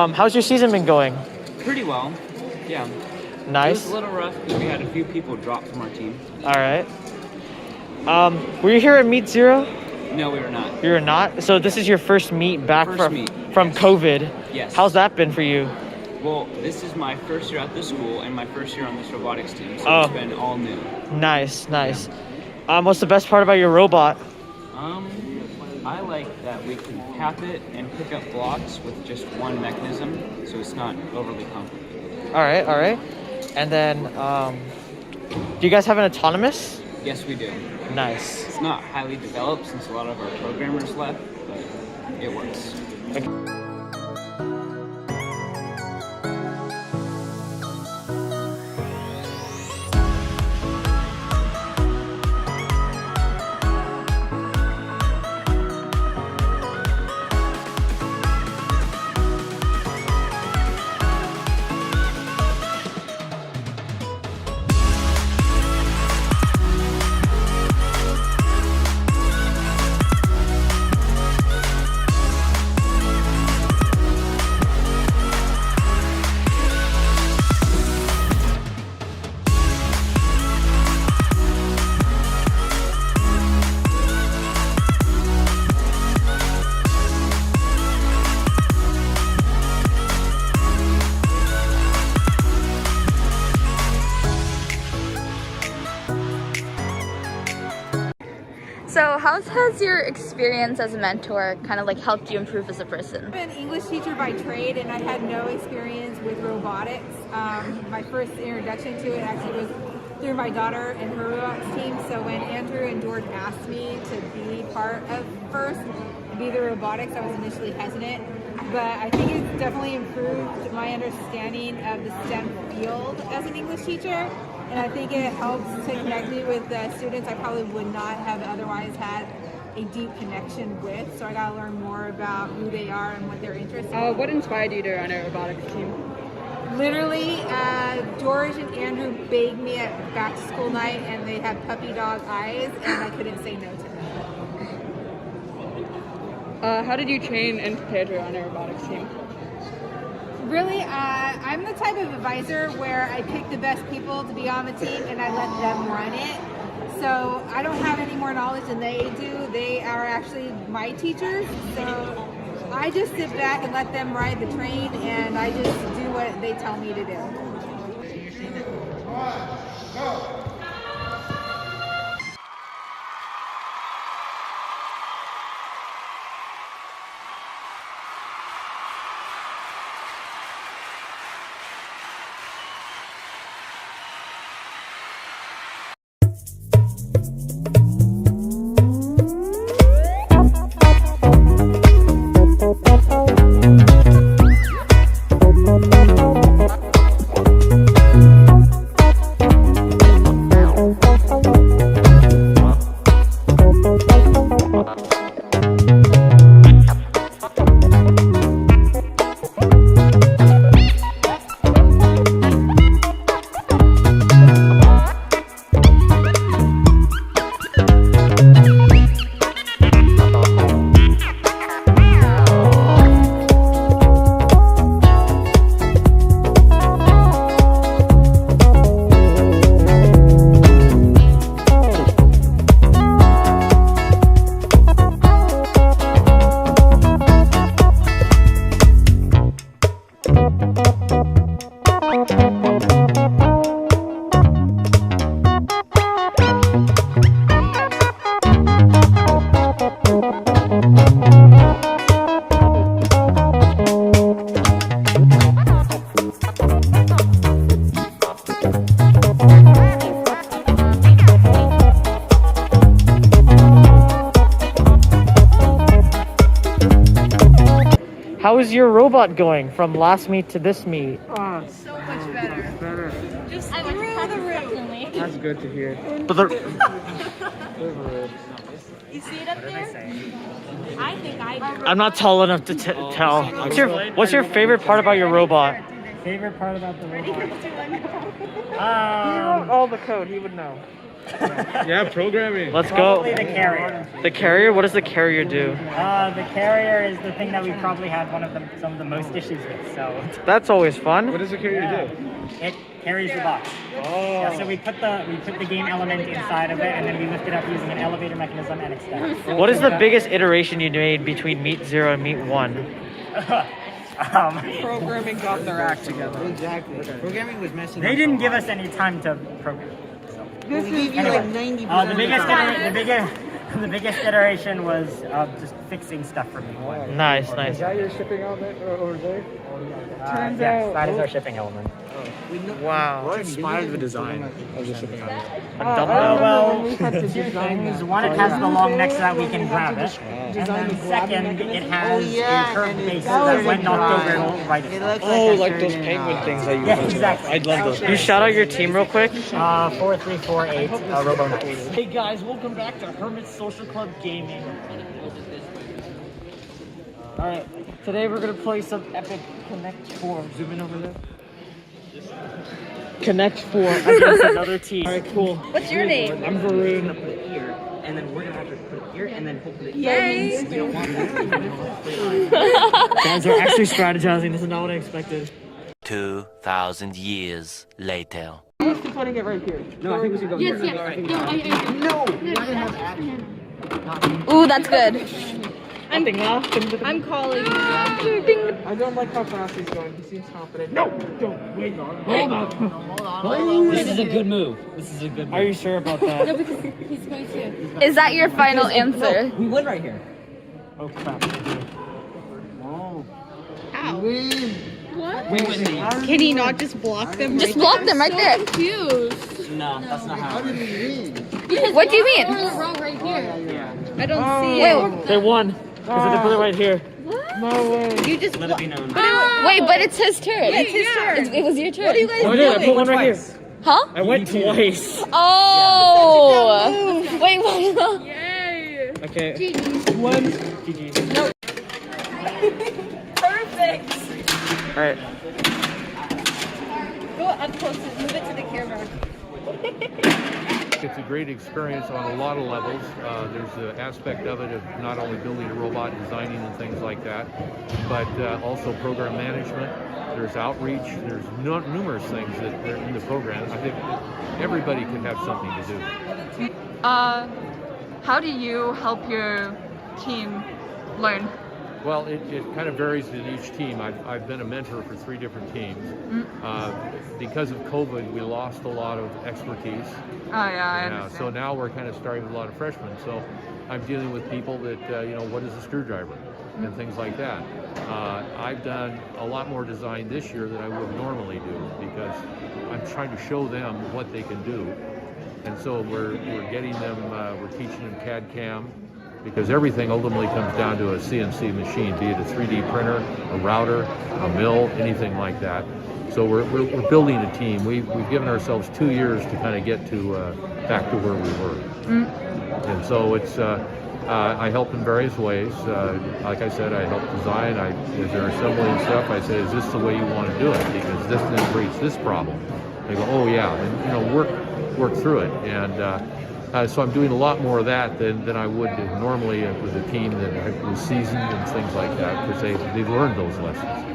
How's your season been going? Pretty well, yeah. Nice. It was a little rough because we had a few people drop from our team. All right. Were you here at Meet Zero? No, we were not. You were not? So this is your first meet back from Yes. COVID. Yes. How's that been for you? Well, this is my first year at the school and my first year on this robotics team, so Oh. it's been all new. Nice. What's the best part about your robot? I like that we can tap it and pick up blocks with just one mechanism, so it's not overly complicated. All right. And then, do you guys have an autonomous? Yes, we do. Nice. It's not highly developed since a lot of our programmers left, but it works. So how has your experience as a mentor kind of like helped you improve as a person? I'm an English teacher by trade and I had no experience with robotics. My first introduction to it actually was through my daughter and her robotics team. So when Andrew and George asked me to be part of FIRST, be the robotics, I was initially hesitant. But I think it's definitely improved my understanding of the STEM field as an English teacher. And I think it helps to connect me with students I probably would not have otherwise had a deep connection with. So I got to learn more about who they are and what they're interested in. What inspired you to run a robotics team? Literally, George and Andrew begged me at back to school night and they had puppy dog eyes and I couldn't say no to them. How did you train and prepare to run a robotics team? Really, I'm the type of advisor where I pick the best people to be on the team and I let them run it. So I don't have any more knowledge than they do. They are actually my teachers. So I just sit back and let them ride the train and I just do what they tell me to do. Go. How is your robot going from last meet to this meet? So much better. Just through the roof. That's good to hear. But You see it up there? I think I'm not tall enough to tell. What's your favorite part about your robot? Favorite part about the robot? He wrote all the code. He would know. Yeah, programming. Let's go. Probably the carrier. The carrier? What does the carrier do? The carrier is the thing that we probably had some of the most issues with. So That's always fun. What does the carrier do? it carries the box. Oh. Yeah, so we put the game element inside of it, and then we lift it up using an elevator mechanism and extend. What is the biggest iteration you made between Meet 0 and Meet 1? Programming got their act together. Exactly. Programming was messing They up didn't a give lot. us any time to program. So. We gave you Anyway, like 90% the biggest iteration was just fixing stuff for me. Nice. Is that your shipping element over there? Turns out that is our shipping element. Wow. What inspired the design of the shipping element? Well, two things. One, it has the long neck so that we can grab it. And then second, it has a curved base so that when knocked over, it will right itself. Oh, like those penguin things that you Yeah, mentioned. exactly. I'd love those. You shout out your team real quick. 4348 Robo Knights. Hey guys, welcome back to Hermit Social Club Gaming. Alright, today we're gonna play some epic Connect 4. Zoom in over there. Connect 4 against another team. Alright, cool. What's your name? I'm Varun. And then we're gonna have to put it here, and then hopefully. Yay! We don't want Guys are actually strategizing. This is not what I expected. 2,000 years later. No, I think we should go here. Ooh, that's good. I'm calling. I don't like how fast he's going. He seems confident. No! Don't. Wait. Hold on. This is a good move. This is a good move. Are you sure about that? Is that your final answer? We win right here. Oh crap. What? Can he not just block them? Just block them right there. Confused. No, that's not how it works. What do you mean? I don't see Wait, it. They won. Because they put it right here. You just Let it be known. wait, but it's his turn. It's his turn. It was your turn. What are you guys Oh, I did. I doing? put one right here. Huh? I went twice. Oh. Wait, what? Yay. Okay. GG. Perfect. Alright. Go up close and move it to the camera. It's a great experience on a lot of levels. There's an aspect of it of not only building a robot, designing and things like that, but also program management. There's outreach. There's numerous things that are in the program. I think everybody could have something to do. How do you help your team learn? Well, it kind of varies in each team. I've been a mentor for 3 different teams. Because of COVID, we lost a lot of expertise. Oh yeah, I understand. So now we're kind of starting with a lot of freshmen. So I'm dealing with people that, what is a screwdriver and things like that. I've done a lot more design this year than I would normally do because I'm trying to show them what they can do. And so we're getting them, we're teaching them CAD CAM, because everything ultimately comes down to a CNC machine, be it a 3D printer, a router, a mill, anything like that. So we're building a team. We've given ourselves 2 years to kind of get to back to where we were. And so it's I help in various ways. Like I said, I help design. As they're assembling stuff, I say, is this the way you want to do it? Because this then creates this problem. They go, oh yeah, and work through it. And so I'm doing a lot more of that than I would normally with a team that was seasoned and things like that, because they've learned those lessons.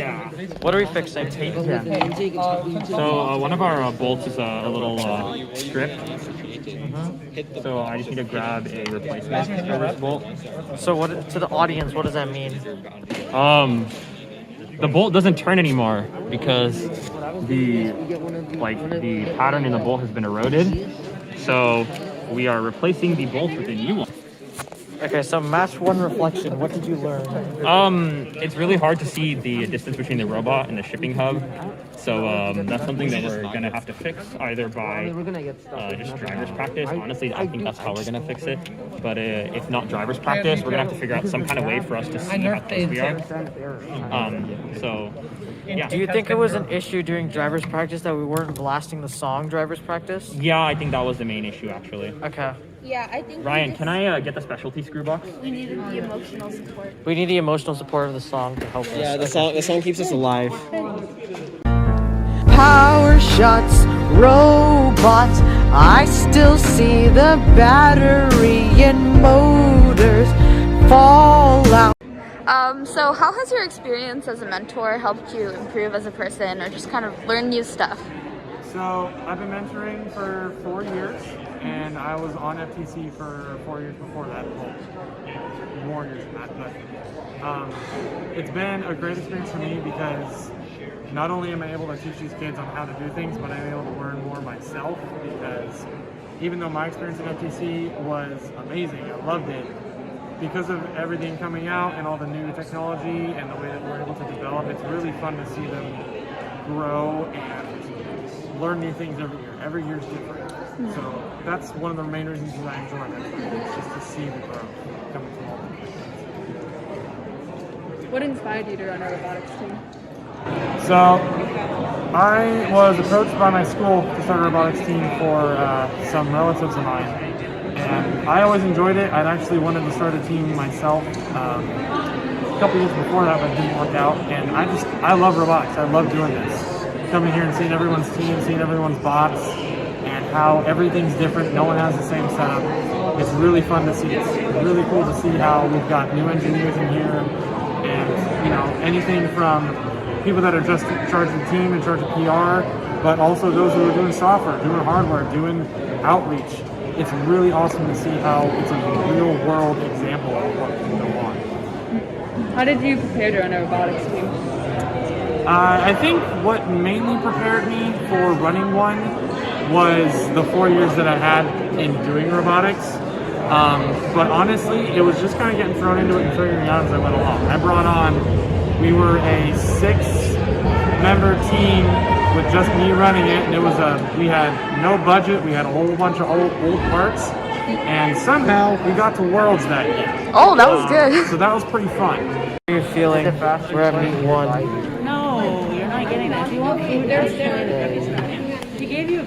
Yeah. What are we fixing? So one of our bolts is a little strip. So I just need to grab a replacement for this bolt. So what to the audience? What does that mean? The bolt doesn't turn anymore because the pattern in the bolt has been eroded. So we are replacing the bolt with a new one. Okay, so match one reflection. What did you learn? It's really hard to see the distance between the robot and the shipping hub. So that's something that we're gonna have to fix either by just driver's practice. Honestly, I think that's how we're gonna fix it. But if not driver's practice, we're gonna have to figure out some kind of way for us to see how close we are. So yeah. Do you think it was an issue during driver's practice that we weren't blasting the song driver's practice? Yeah, I think that was the main issue actually. Okay. Yeah, I think Ryan, can I get the specialty screw box? we needed the emotional support. We need the emotional support of the song to help us. Yeah, the song keeps us alive. Power shots, robots, I still see the battery and motors fall out. So how has your experience as a mentor helped you improve as a person or just kind of learn new stuff? So I've been mentoring for 4 years, and I was on FTC for 4 years before that. Well, more years than that, but it's been a great experience for me because not only am I able to teach these kids on how to do things, but I'm able to learn more myself because even though my experience at FTC was amazing, I loved it, because of everything coming out and all the new technology and the way that we're able to develop, it's really fun to see them grow and learn new things every year. Every year is different. So that's one of the main reasons that I enjoy it. It's just to see the growth coming from all the things. What inspired you to run a robotics team? So I was approached by my school to start a robotics team for some relatives of mine. And I always enjoyed it. I'd actually wanted to start a team myself a couple years before that, but it didn't work out. And I love robotics. I love doing this. Coming here and seeing everyone's team, seeing everyone's bots, and how everything's different. No one has the same setup. It's really fun to see. It's really cool to see how we've got new engineers in here, and anything from people that are just in charge of the team, in charge of PR, but also those who are doing software, doing hardware, doing outreach. It's really awesome to see how it's a real world example of what can go on. How did you prepare to run a robotics team? I think what mainly prepared me for running one was the 4 years that I had in doing robotics. But honestly, it was just kind of getting thrown into it and figuring it out as I went along. We were a 6-member team with just me running it, and we had no budget, we had a whole bunch of old parts, and somehow we got to Worlds that year. Oh, that was good. So that was pretty fun. How are you feeling? We're at meet one. No, you're not getting that. If you want food, there's food. He gave you a